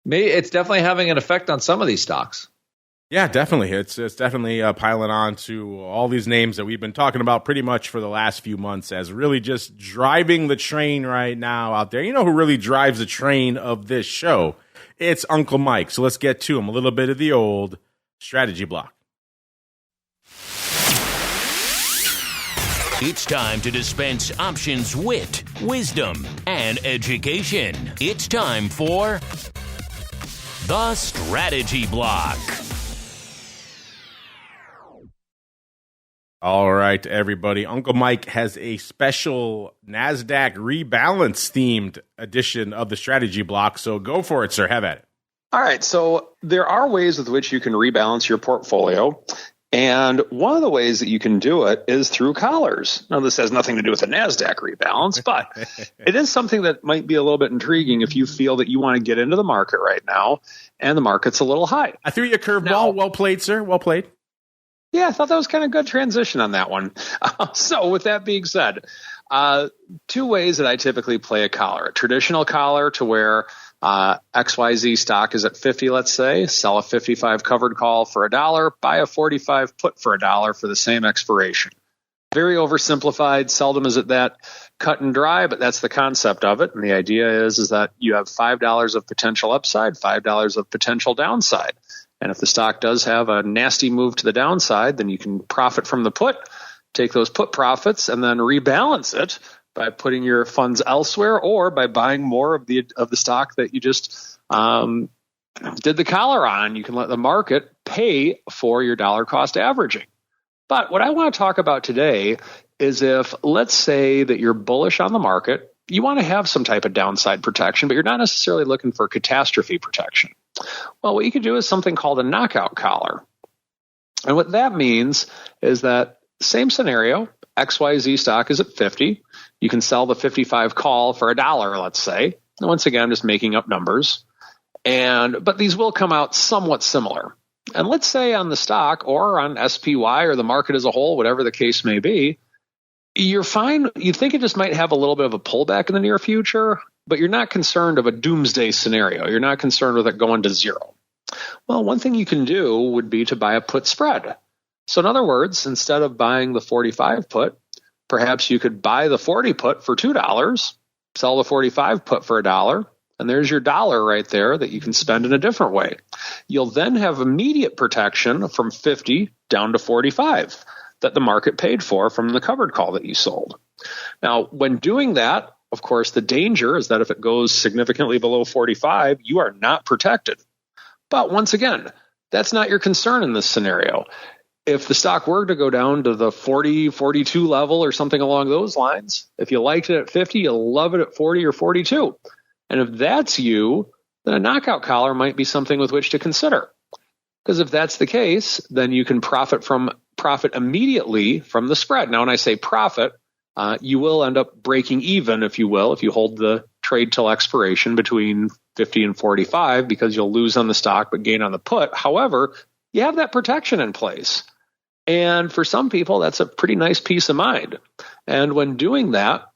it's definitely having an effect on some of these stocks. Yeah, definitely. It's definitely piling on to all these names that we've been talking about pretty much for the last few months as really just driving the train right now out there. You know who really drives the train of this show? It's Uncle Mike. So let's get to him. A little bit of the old strategy block. It's time to dispense options, wit, wisdom, and education. It's time for the Strategy Block. All right, everybody. Uncle Mike has a special NASDAQ rebalance themed edition of the Strategy Block. So go for it, sir. Have at it. All right. So there are ways with which you can rebalance your portfolio. And one of the ways that you can do it is through collars. Now, this has nothing to do with the NASDAQ rebalance, but it is something that might be a little bit intriguing if you feel that you want to get into the market right now and the market's a little high. I threw you a curveball. Well played, sir. Well played. Yeah, I thought that was kind of good transition on that one. So with that being said, two ways that I typically play a collar. A traditional collar to where XYZ stock is at 50, let's say, sell a 55 covered call for $1, buy a 45 put for $1 for the same expiration. Very oversimplified. Seldom is it that cut and dry, but that's the concept of it. And the idea is that you have $5 of potential upside, $5 of potential downside. And if the stock does have a nasty move to the downside, then you can profit from the put, take those put profits, and then rebalance it by putting your funds elsewhere or by buying more of the stock that you just did the collar on. You can let the market pay for your dollar cost averaging. But what I want to talk about today is if, let's say that you're bullish on the market, you want to have some type of downside protection, but you're not necessarily looking for catastrophe protection. Well, what you could do is something called a knockout collar. And what that means is that same scenario, XYZ stock is at 50. You can sell the 55 call for $1, let's say. And once again, I'm just making up numbers. But these will come out somewhat similar. And let's say on the stock or on SPY or the market as a whole, whatever the case may be, you're fine. You think it just might have a little bit of a pullback in the near future, but you're not concerned of a doomsday scenario. You're not concerned with it going to zero. Well, one thing you can do would be to buy a put spread. So in other words, instead of buying the 45 put, perhaps you could buy the 40 put for $2, sell the 45 put for $1, and there's your dollar right there that you can spend in a different way. You'll then have immediate protection from 50 down to 45 that the market paid for from the covered call that you sold. Now, when doing that, of course, the danger is that if it goes significantly below 45, you are not protected. But once again, that's not your concern in this scenario. If the stock were to go down to the 40, 42 level or something along those lines, if you liked it at 50, you'll love it at 40 or 42. And if that's you, then a knockout collar might be something with which to consider. Because if that's the case, then you can profit immediately from the spread. Now, when I say profit, you will end up breaking even, if you will, if you hold the trade till expiration between 50 and 45, because you'll lose on the stock but gain on the put. However, you have that protection in place. And for some people, that's a pretty nice peace of mind. And when doing that,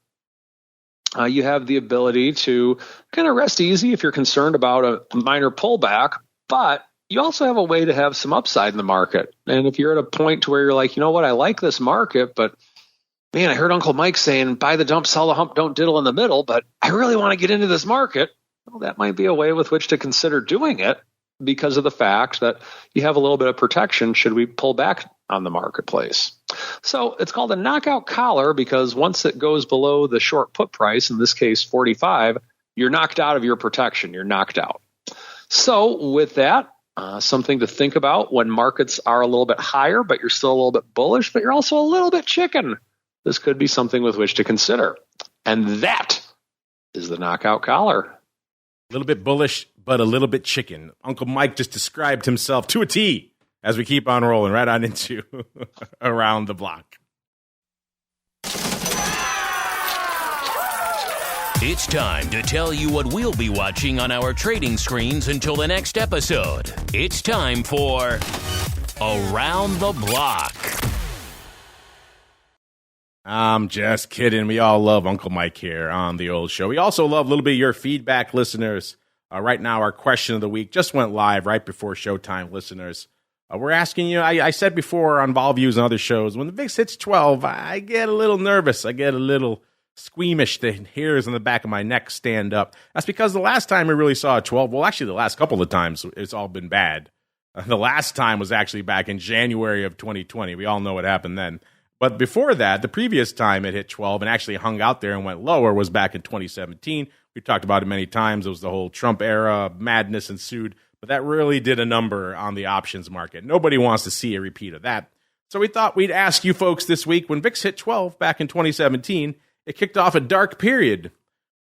you have the ability to kind of rest easy if you're concerned about a minor pullback, but you also have a way to have some upside in the market. And if you're at a point to where you're like, you know what, I like this market, but man, I heard Uncle Mike saying, buy the dump, sell the hump, don't diddle in the middle, but I really want to get into this market. Well, that might be a way with which to consider doing it because of the fact that you have a little bit of protection should we pull back on the marketplace. So it's called a knockout collar because once it goes below the short put price, in this case 45, you're knocked out of your protection. You're knocked out. So with that, something to think about when markets are a little bit higher, but you're still a little bit bullish, but you're also a little bit chicken. This could be something with which to consider. And that is the knockout collar. A little bit bullish, but a little bit chicken. Uncle Mike just described himself to a T as we keep on rolling right on into Around the Block. It's time to tell you what we'll be watching on our trading screens until the next episode. It's time for Around the Block. I'm just kidding. We all love Uncle Mike here on the old show. We also love a little bit of your feedback, listeners. Right now, our question of the week just went live right before showtime, listeners. We're asking you, I said before on Vol Views and other shows, when the VIX hits 12, I get a little nervous. I get a little squeamish. The hairs on the back of my neck stand up. That's because the last time we really saw a 12, well, actually the last couple of times, it's all been bad. The last time was actually back in January of 2020. We all know what happened then. But before that, the previous time it hit 12 and actually hung out there and went lower was back in 2017. We talked about it many times. It was the whole Trump era, madness ensued. But that really did a number on the options market. Nobody wants to see a repeat of that. So we thought we'd ask you folks this week, when VIX hit 12 back in 2017, it kicked off a dark period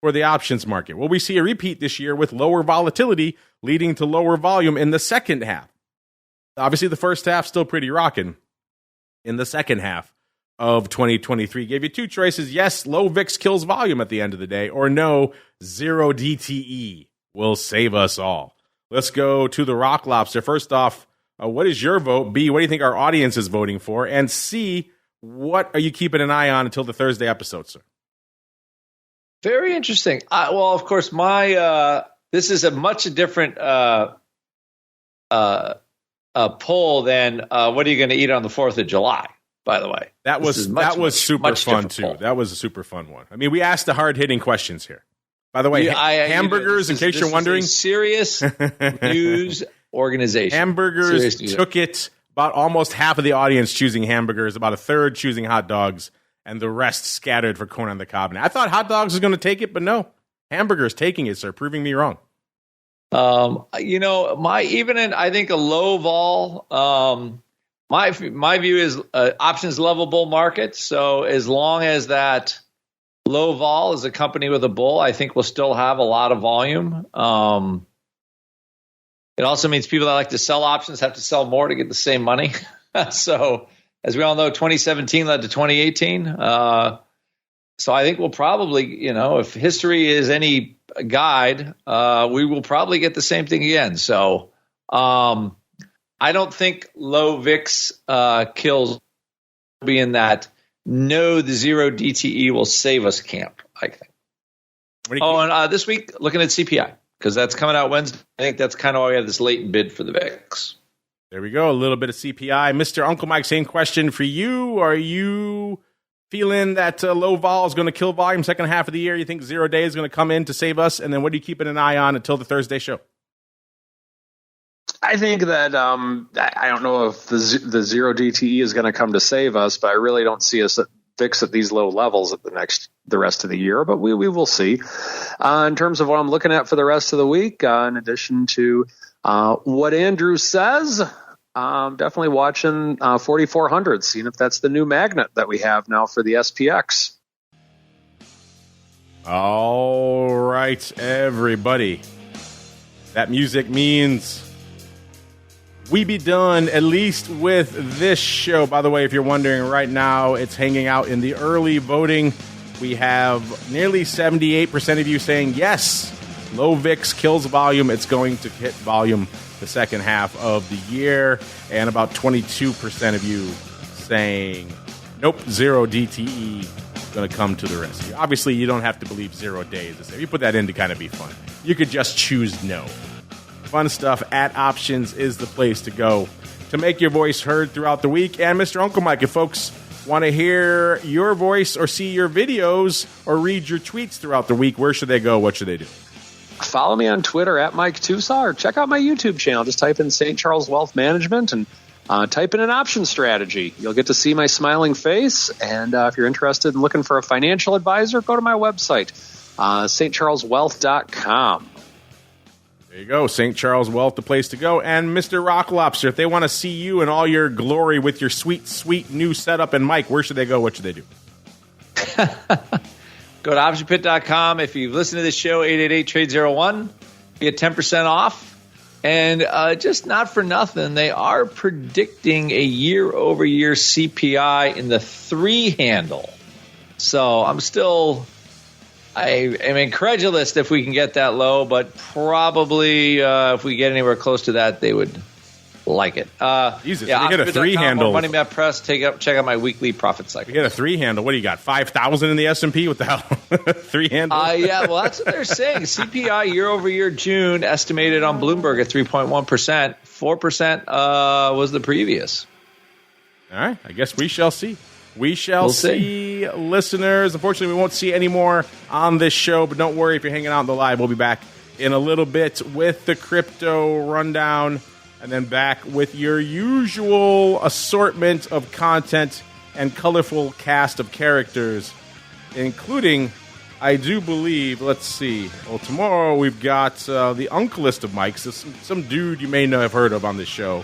for the options market. Will we see a repeat this year with lower volatility leading to lower volume in the second half? Obviously, the first half still pretty rocking. In the second half of 2023, gave you two choices. Yes, low VIX kills volume at the end of the day, or no, zero DTE will save us all. Let's go to the Rock Lobster. First off, what is your vote? B, what do you think our audience is voting for? And C, what are you keeping an eye on until the Thursday episode, sir? Very interesting. Well, of course, this is a much different poll than what are you going to eat on the 4th of July? By the way, that was super fun too. Poll. That was a super fun one. I mean, we asked the hard hitting questions here. By the way, hamburgers. In case you're wondering, serious news organization. Hamburgers took it. About almost half of the audience choosing hamburgers. About a third choosing hot dogs, and the rest scattered for corn on the cob. Now, I thought hot dogs was going to take it, but no, hamburgers taking it, sir, proving me wrong. I think a low vol. My view is options level bull market. So as long as that low vol is a company with a bull, I think we'll still have a lot of volume. It also means people that like to sell options have to sell more to get the same money. So as we all know, 2017 led to 2018. So I think we'll probably, if history is any guide, we will probably get the same thing again. So I don't think low VIX kills be in that no, the zero DTE will save us camp, I think. And this week, looking at CPI, because that's coming out Wednesday. I think that's kind of why we have this latent bid for the VIX. There we go, a little bit of CPI. Mr. Uncle Mike, same question for you. Are you feeling that low vol is going to kill volume second half of the year? You think 0 day is going to come in to save us? And then what are you keeping an eye on until the Thursday show? I think that I don't know if the zero DTE is going to come to save us, but I really don't see us at VIX at these low levels at the rest of the year. But we will see. In terms of what I'm looking at for the rest of the week, in addition to what Andrew says, definitely watching 4,400, seeing if that's the new magnet that we have now for the SPX. All right, everybody. That music means we be done, at least with this show. By the way, if you're wondering, right now it's hanging out in the early voting. We have nearly 78% of you saying yes, low VIX kills volume. It's going to hit volume the second half of the year. And about 22% of you saying nope, zero DTE going to come to the rescue. Obviously, you don't have to believe 0 days. You put that in to kind of be fun. You could just choose no. Fun stuff at Options is the place to go to make your voice heard throughout the week. And Mr. Uncle Mike, if folks want to hear your voice or see your videos or read your tweets throughout the week, where should they go? What should they do? Follow me on Twitter at Mike TOSAW, or check out my YouTube channel. Just type in St. Charles Wealth Management and type in an option strategy. You'll get to see my smiling face. And if you're interested in looking for a financial advisor, go to my website, stcharleswealth.com. There you go. St. Charles Wealth, the place to go. And Mr. Rock Lobster, if they want to see you in all your glory with your sweet, sweet new setup and mic, where should they go? What should they do? Go to optionpit.com. If you've listened to this show, 888-TRADE-01, get 10% off. And just not for nothing, they are predicting a year-over-year CPI in the 3 handle. So I'm incredulous if we can get that low, but probably if we get anywhere close to that, they would like it. Jesus, you get a 3 handle. Money Map Press. Check out my weekly profit cycle. You get a 3 handle. What do you got? 5,000 in the S&P? What the hell? 3 handle? Yeah, well, that's what they're saying. CPI year over year June estimated on Bloomberg at 3.1%. 4% was the previous. All right. I guess we shall see. We'll see, listeners. Unfortunately, we won't see any more on this show, but don't worry if you're hanging out in the live. We'll be back in a little bit with the crypto rundown, and then back with your usual assortment of content and colorful cast of characters, including, I do believe, let's see. Well, tomorrow we've got the Uncleist of Mikes, some dude you may have heard of on this show,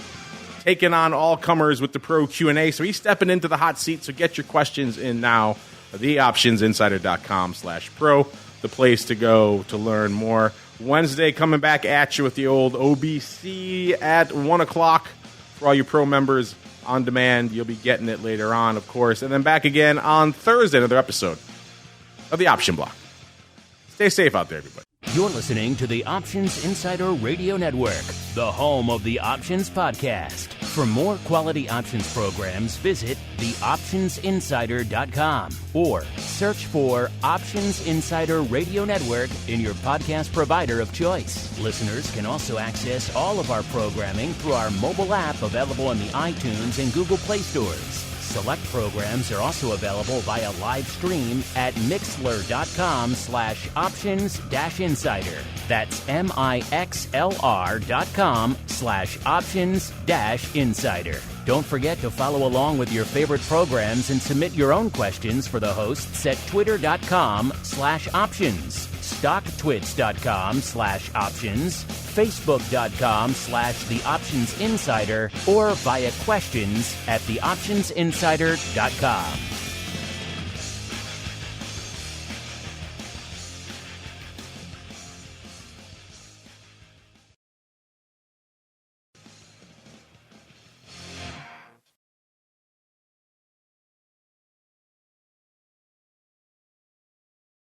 taking on all comers with the pro Q&A. So he's stepping into the hot seat. So get your questions in now. TheOptionsInsider.com/pro, the place to go to learn more. Wednesday coming back at you with the old OBC at 1 o'clock for all you pro members on demand. You'll be getting it later on, of course. And then back again on Thursday, another episode of the Option Block. Stay safe out there, everybody. You're listening to the Options Insider Radio Network, the home of the Options Podcast. For more quality options programs, visit theoptionsinsider.com or search for Options Insider Radio Network in your podcast provider of choice. Listeners can also access all of our programming through our mobile app available in the iTunes and Google Play stores. Select programs are also available via live stream at mixlr.com/options-insider. That's mixlr.com/options-insider. Don't forget to follow along with your favorite programs and submit your own questions for the hosts at twitter.com/options, stocktwits.com/options, facebook.com/theoptionsinsider, or via questions at theoptionsinsider.com.